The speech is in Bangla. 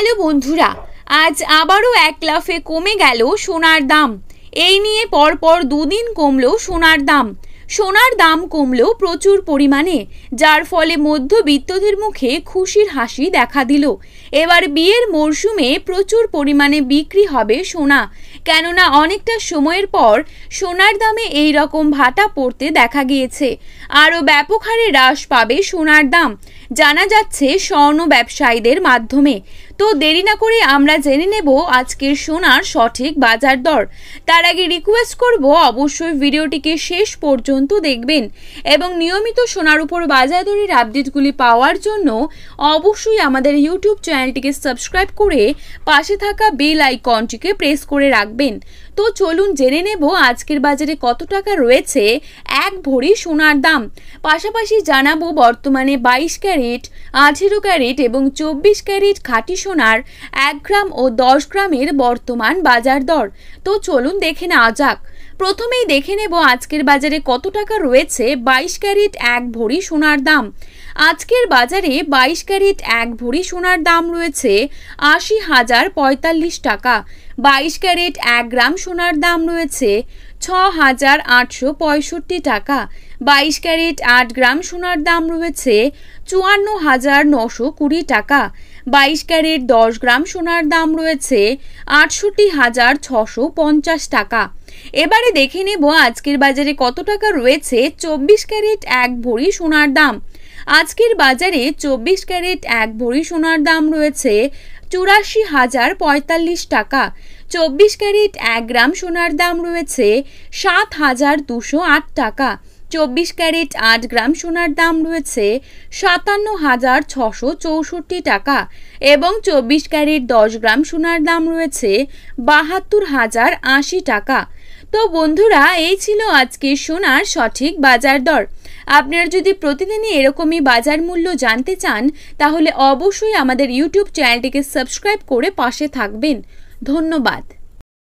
হ্যালো বন্ধুরা, আজ আবারও এক লাফে কমে গেল সোনার দাম। এই নিয়ে পরপর দুদিন কমলো সোনার দাম। সোনার দাম কমলো প্রচুর পরিমাণে, যার ফলে মধ্যবিত্তদের মুখে খুশির হাসি দেখা দিল। এবার বিয়ের মরশুমে প্রচুর পরিমাণে বিক্রি হবে সোনা, কেননা অনেকটা সময়ের পর সোনার দামে এই রকম ভাটা পড়তে দেখা গিয়েছে। আরও ব্যাপক হারে হ্রাস পাবে সোনার দাম, জানা যাচ্ছে স্বর্ণ ব্যবসায়ীদের মাধ্যমে। তো দেরি না করে আমরা জেনে নেব আজকের সোনার সঠিক বাজার দর। তার আগে রিকোয়েস্ট করব অবশ্যই ভিডিওটিকে শেষ পর্যন্ত দেখবেন এবং নিয়মিত সোনার উপর বাজার দরের আপডেটগুলি পাওয়ার জন্য অবশ্যই আমাদের ইউটিউব চ্যানেলটিকে সাবস্ক্রাইব করে পাশে থাকা বেল আইকনটিকে প্রেস করে রাখবেন। তো চলুন জেনে নেব আজকের বাজারে কত টাকা রয়েছে এক ভরি সোনার দাম। পাশাপাশি জানাবো বর্তমানে 22 ক্যারেট, 18 ক্যারেট এবং 24 ক্যারেট খাঁটি সোনার 1 গ্রাম ও 10 গ্রামের বর্তমান বাজার দর। তো চলুন দেখে নেওয়া যাক। প্রথমেই দেখে নেব আজকের বাজারে কত টাকা রয়েছে 22 ক্যারেট এক ভরি সোনার দাম। আজকের বাজারে 22 ক্যারেট এক ভরি সোনার দাম রয়েছে 80,045 টাকা। 22 ক্যারেট 1 গ্রাম সোনার দাম রয়েছে 6,865 টাকা। 22 ক্যারেট 8 গ্রাম সোনার দাম রয়েছে 54,920 টাকা। 22 ক্যারেট 10 গ্রাম সোনার দাম রয়েছে 68,650 টাকা। এবারে দেখে নেব আজকের বাজারে কত টাকা রয়েছে 24 ক্যারেট এক ভরি সোনার দাম। আজকের বাজারে 24 ক্যারেট এক ভরি সোনার দাম রয়েছে 84,045 টাকা। 24 ক্যারেট 1 গ্রাম সোনার দাম রয়েছে 7,208 টাকা। 24 ক্যারেট 8 গ্রাম সোনার দাম রয়েছে 57,664 টাকা এবং 24 ক্যারেট 10 গ্রাম সোনার দাম রয়েছে 72,080 টাকা। তো বন্ধুরা, এই ছিল আজকের সোনার সঠিক বাজার দর। আপনারা যদি প্রতিদিনই এরকমই বাজার মূল্য জানতে চান তাহলে অবশ্যই আমাদের ইউটিউব চ্যানেলটিকে সাবস্ক্রাইব করে পাশে থাকবেন। ধন্যবাদ।